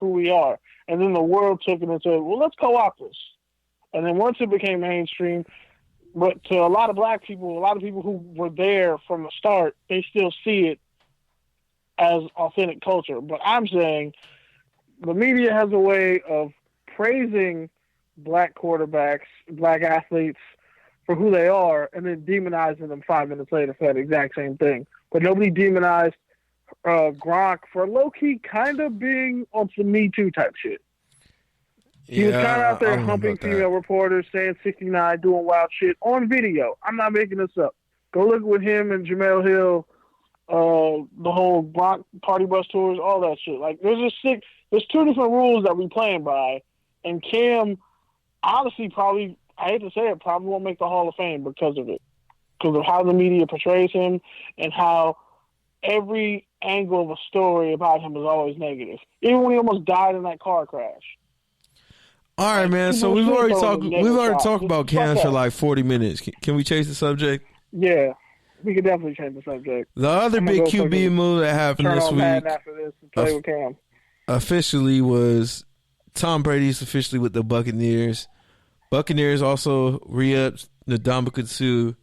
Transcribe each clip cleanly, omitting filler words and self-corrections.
who we are. And then the world took it and said, well, let's co-opt this. And then once it became mainstream, but to a lot of black people, a lot of people who were there from the start, they still see it as authentic culture. But I'm saying the media has a way of praising black quarterbacks, black athletes for who they are, and then demonizing them 5 minutes later for that exact same thing. But nobody demonized Gronk for low-key kind of being on some Me Too type shit. He was kind of out there humping female reporters, saying 69, doing wild shit on video. I'm not making this up. Go look with him and Jamel Hill, the whole Gronk party bus tours, all that shit. Like, there's two different rules that we playing by, and Cam, honestly, probably, I hate to say it, probably won't make the Hall of Fame because of it. Because of how the media portrays him and how every angle of a story about him is always negative. Even when he almost died in that car crash. All right, man. So we've already talked about Cam for like 40 minutes. Can we change the subject? Yeah, we can definitely change the subject. The other big QB move that happened this week after this and play with Cam. Officially was Tom Brady's officially with the Buccaneers. Buccaneers also re-upped Ndamukong Suh.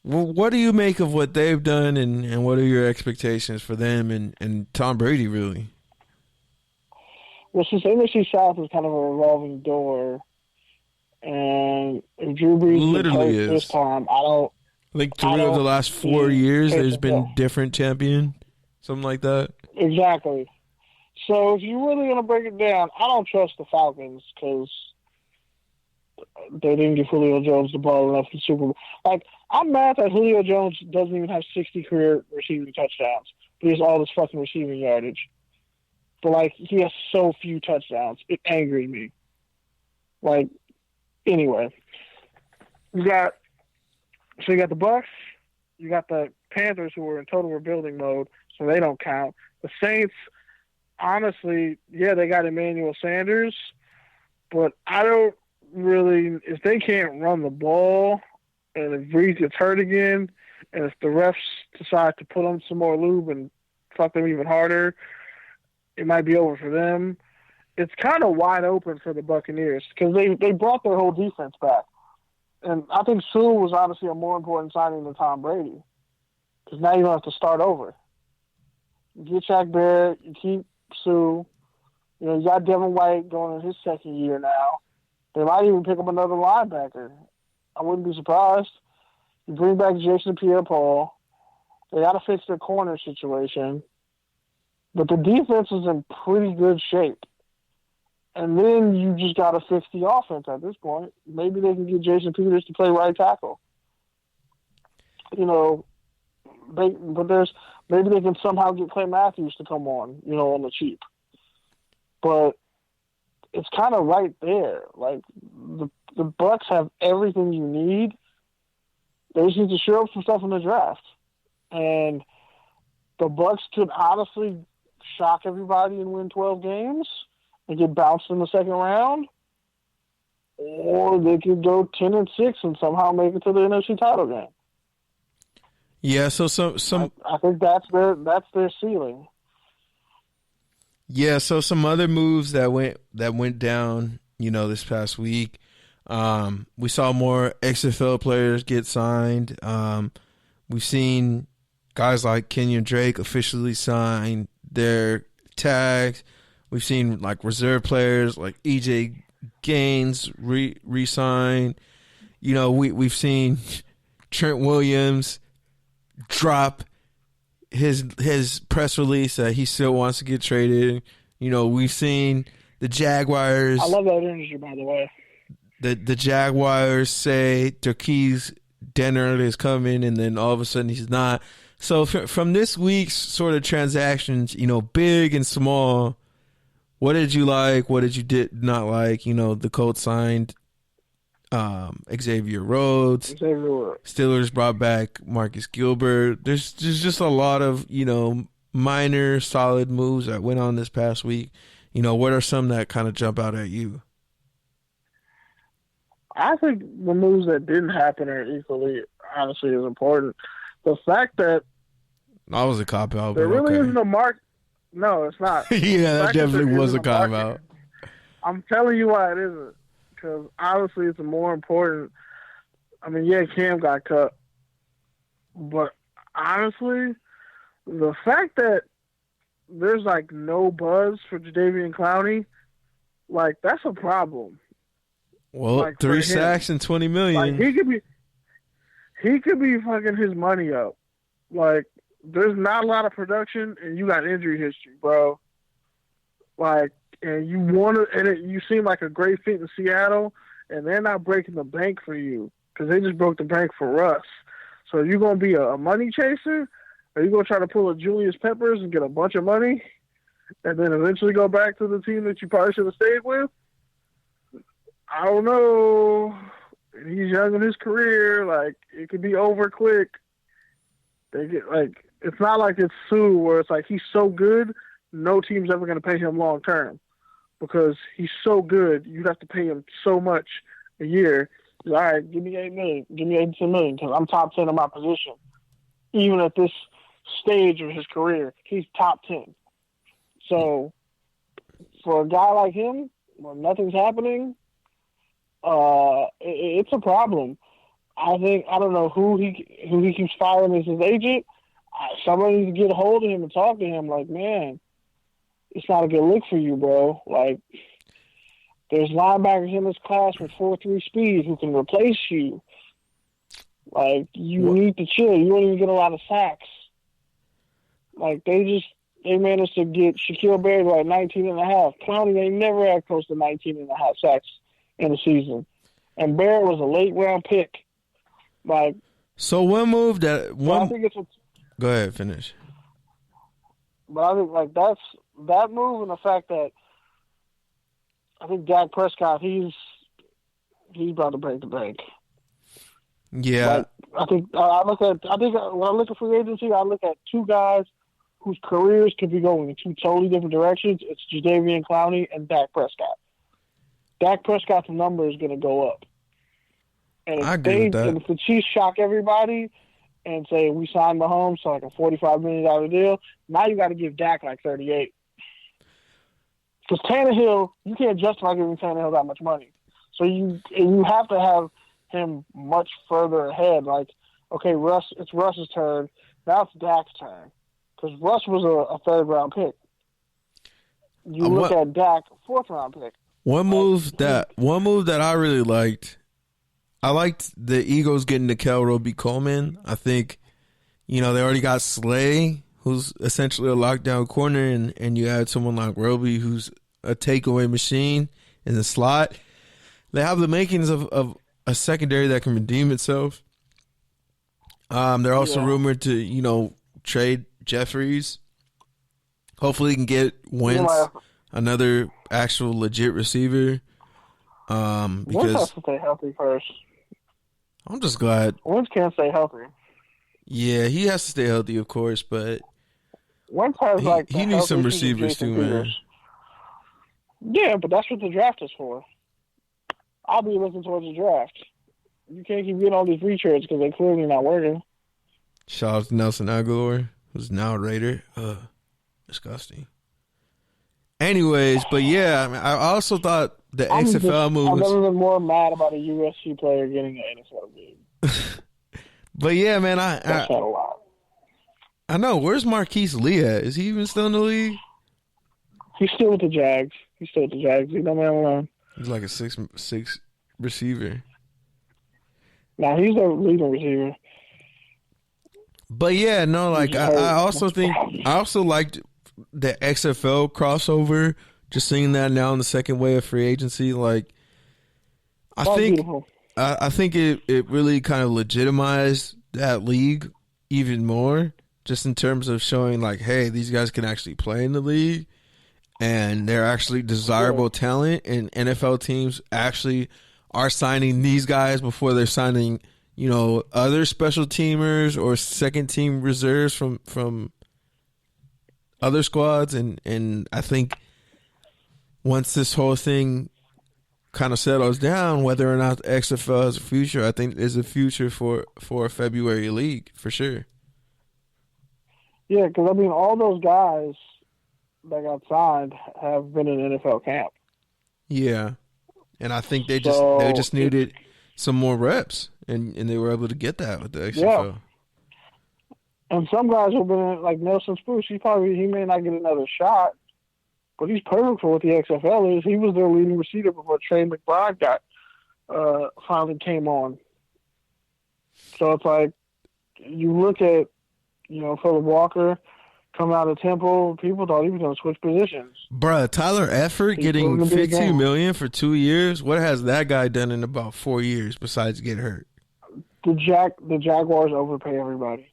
What do you make of what they've done, and what are your expectations for them and Tom Brady, really? Well, since NFC South is kind of a revolving door, and if Drew Brees literally is this time, I think 3 of the last 4 years there's been different champion, something like that. Exactly. So if you're really going to break it down, I don't trust the Falcons because they didn't give Julio Jones the ball enough in the Super Bowl. Like, I'm mad that Julio Jones doesn't even have 60 career receiving touchdowns, but he has all this fucking receiving yardage. But, like, he has so few touchdowns. It angered me. Like, anyway. You got the Bucks. You got the Panthers, who are in total rebuilding mode, so they don't count. The Saints, honestly, yeah, they got Emmanuel Sanders, but I don't really, if they can't run the ball, and if Breeze gets hurt again, and if the refs decide to put on some more lube and fuck them even harder, it might be over for them. It's kind of wide open for the Buccaneers because they brought their whole defense back. And I think Suh was honestly a more important signing than Tom Brady because now you don't have to start over. You get Shaq Barrett, you keep Suh. You know, you got Devin White going in his second year now. They might even pick up another linebacker. I wouldn't be surprised. You bring back Jason Pierre-Paul. They got to fix their corner situation. But the defense is in pretty good shape. And then you just got to fix the offense at this point. Maybe they can get Jason Peters to play right tackle. You know, maybe they can somehow get Clay Matthews to come on, you know, on the cheap. But it's kind of right there. Like, the Bucks have everything you need. They just need to show up some stuff in the draft. And the Bucks could honestly shock everybody and win 12 games and get bounced in the second round, or they could go 10-6 and somehow make it to the NFC title game. Yeah, so I think that's their ceiling. Yeah, so some other moves that went down, you know, this past week. We saw more XFL players get signed. We've seen guys like Kenyon Drake officially sign their tags. We've seen like reserve players like EJ Gaines re-sign. You know, we've seen Trent Williams drop his press release that he still wants to get traded. You know, we've seen the Jaguars. I love that energy, by the way. The Jaguars say Turkey's Dennard is coming, and then all of a sudden he's not. So from this week's sort of transactions, you know, big and small, what did you like? What did you not like? You know, the Colts signed Xavier Rhodes. Steelers brought back Marcus Gilbert. There's just a lot of, you know, minor solid moves that went on this past week. You know, what are some that kind of jump out at you? I think the moves that didn't happen are equally, honestly, as important. The fact that I was a cop out. There really isn't a market No, it's not. Yeah, that definitely was a cop out. I'm telling you why it isn't. Because obviously it's more important. I mean, yeah, Cam got cut. But honestly, the fact that there's like no buzz for Jadeveon Clowney, like that's a problem. Well, like, 3 sacks and $20 million. Like he could be fucking his money up. Like there's not a lot of production, and you got injury history, bro. Like, and you seem like a great fit in Seattle, and they're not breaking the bank for you because they just broke the bank for Russ. So are you gonna be a money chaser? Are you gonna try to pull a Julius Peppers and get a bunch of money, and then eventually go back to the team that you probably should have stayed with? I don't know. He's young in his career. Like, it could be over quick. It's not like it's Sue where it's like he's so good, no team's ever going to pay him long term because he's so good. You'd have to pay him so much a year. All right, give me $8 million, give me $82 million because I'm top 10 in my position. Even at this stage of his career, he's top 10. So for a guy like him, when nothing's happening, it's a problem. I don't know who he keeps firing as his agent. Somebody needs to get a hold of him and talk to him. Like, man, it's not a good look for you, bro. Like, there's linebackers in this class with 4.3 speed who can replace you. Like, you need to chill. You don't even get a lot of sacks. Like, they managed to get Shaquille Barrett like 19.5. Clowney, they never had close to 19.5 sacks in the season. And Barrett was a late round pick. Like, so one move that one. I think go ahead, finish. But I think like that move and the fact that I think Dak Prescott he's about to break the bank. Yeah, like, I think when I look at free agency, I look at two guys whose careers could be going in two totally different directions. It's Jadeveon Clowney and Dak Prescott. Dak Prescott's number is going to go up. And I agree with that. And if the Chiefs shock everybody and say we signed Mahomes to like a $45 million deal, now you got to give Dak like 38. Because Tannehill, you can't justify giving Tannehill that much money. So you have to have him much further ahead. Like, okay, it's Russ's turn. Now it's Dak's turn. Because Russ was a third-round pick. You look at Dak, fourth-round pick. One move that I really liked. I liked the Eagles getting Nickel Roby-Coleman. I think, they already got Slay, who's essentially a lockdown corner, and you add someone like Roby, who's a takeaway machine in the slot. They have the makings of a secondary that can redeem itself. They're also rumored to, trade Jeffries. Hopefully he can get Wentz, another actual legit receiver. Wentz has to stay healthy first. I'm just glad. Wentz can't stay healthy. Yeah, he has to stay healthy, of course, but Wentz has he needs some receivers too, man. Yeah, but that's what the draft is for. I'll be looking towards the draft. You can't keep getting all these retreads because they're clearly not working. Shout out to Nelson Aguilar, who's now a Raider. Disgusting. Anyways, but yeah, I also thought the XFL moves. I've never been more mad about a USC player getting an NFL gig. But yeah, man, That's not a lot. I know. Where's Marquise Lee at? Is he even still in the league? He's still with the Jags. Leave that man alone. He's like a six receiver. Nah, he's a leading receiver. But yeah, no, like I also liked the XFL crossover. Just seeing that now in the second wave of free agency, like I think it really kind of legitimized that league even more, just in terms of showing like, hey, these guys can actually play in the league, and they're actually desirable talent, and NFL teams actually are signing these guys before they're signing, other special teamers or second team reserves from other squads, and I think once this whole thing kind of settles down, whether or not the XFL has a future, I think there's a future for a February league for sure. Yeah, because all those guys that got signed have been in NFL camp. Yeah, and I think they just needed some more reps, and they were able to get that with the XFL. Yeah. And some guys have been in, like Nelson Spruce. He may not get another shot, but he's perfect for what the XFL is. He was their leading receiver before Trey McBride finally came on. So it's like you look at, Philip Walker coming out of Temple. People thought he was going to switch positions. Bruh, Tyler Effort getting $15 million for 2 years. What has that guy done in about 4 years besides get hurt? The Jaguars overpay everybody.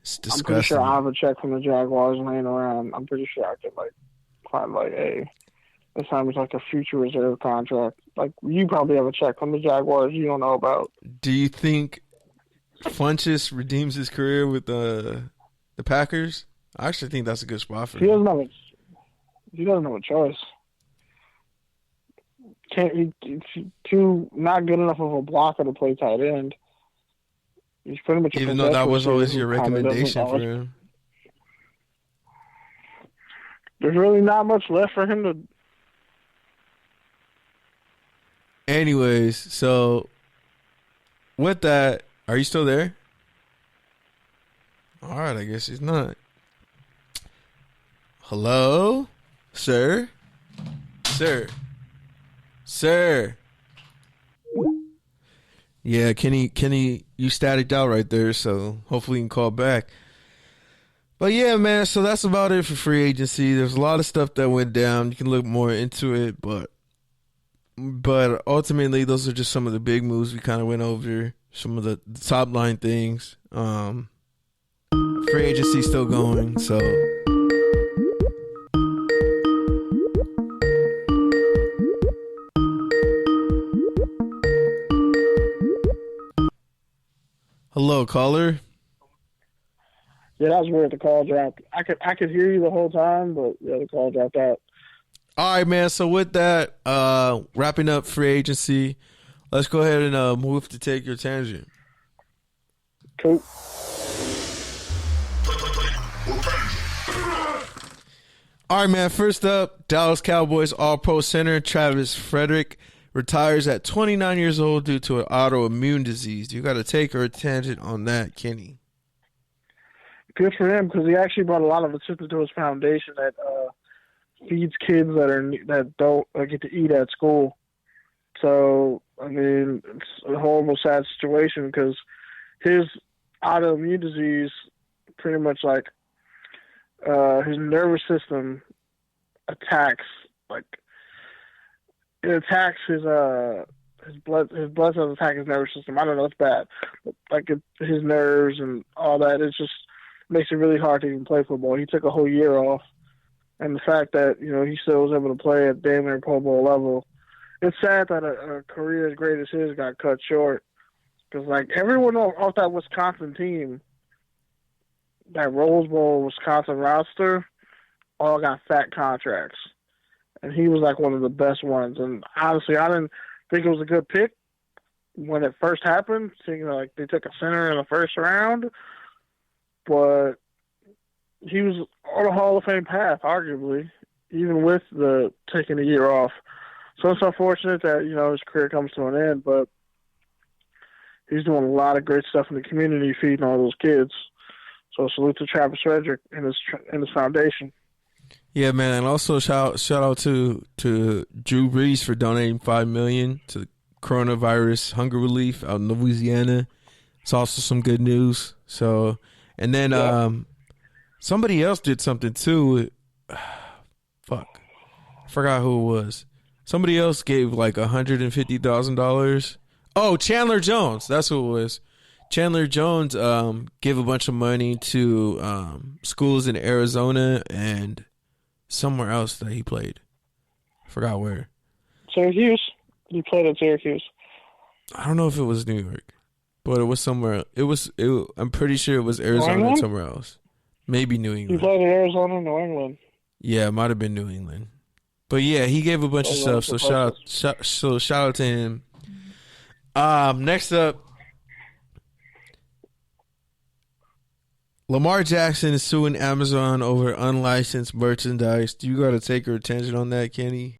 It's disgusting. I'm pretty sure I have a check from the Jaguars laying around. I'm pretty sure I could find this time it's like a future reserve contract. Like you probably have a check from the Jaguars you don't know about. Do you think Funchess redeems his career with the Packers? I actually think that's a good spot for him. He doesn't have a choice. He's too not good enough of a blocker to play tight end. He's pretty much even though that was always your recommendation for him. There's really not much left for him to. Anyways, so with that, are you still there? All right, I guess he's not. Hello, sir? Sir? Yeah, Kenny, you staticked out right there, so hopefully you can call back. But yeah, man, so that's about it for free agency. There's a lot of stuff that went down. You can look more into it, but ultimately, those are just some of the big moves we kind of went over. Some of the top line things. Free agency still going, so. Hello, caller. Yeah, that was weird. The call dropped. I could hear you the whole time, but yeah, the call dropped out. All right, man. So with that, wrapping up free agency, let's go ahead and move to take your tangent. Cool. All right, man. First up, Dallas Cowboys All-Pro center Travis Frederick retires at 29 years old due to an autoimmune disease. You got to take a tangent on that, Kenny. Good for him because he actually brought a lot of assistance to his foundation that feeds kids that don't get to eat at school. So I mean, it's a horrible, sad situation because his autoimmune disease pretty much his nervous system attacks his blood cells attack his nervous system. I don't know, it's bad. But his nerves and all that, it just makes it really hard to even play football. He took a whole year off, and the fact that he still was able to play at damn near Pro Bowl level, it's sad that a career as great as his got cut short. Because everyone off that Wisconsin team, that Rose Bowl Wisconsin roster, all got fat contracts. And he was one of the best ones. And honestly, I didn't think it was a good pick when it first happened. Seeing they took a center in the first round. But he was on a Hall of Fame path, arguably, even with the taking a year off. So it's unfortunate that, his career comes to an end, but he's doing a lot of great stuff in the community, feeding all those kids. So salute to Travis Frederick and his foundation. Yeah, man, and also shout out to Drew Brees for donating $5 million to coronavirus hunger relief out in Louisiana. It's also some good news. So, and then somebody else did something too. Fuck, I forgot who it was. Somebody else gave $150,000. Oh, Chandler Jones, that's who it was. Chandler Jones gave a bunch of money to schools in Arizona and somewhere else that he played. I forgot where. Syracuse? He played at Syracuse. I don't know if it was New York, but it was somewhere. I'm pretty sure it was Arizona and somewhere else. Maybe New England. He played in Arizona, New England. Yeah, it might have been New England. But yeah, he gave a bunch of stuff. So shout out to him. Next up, Lamar Jackson is suing Amazon over unlicensed merchandise. Do you got to take your attention on that, Kenny?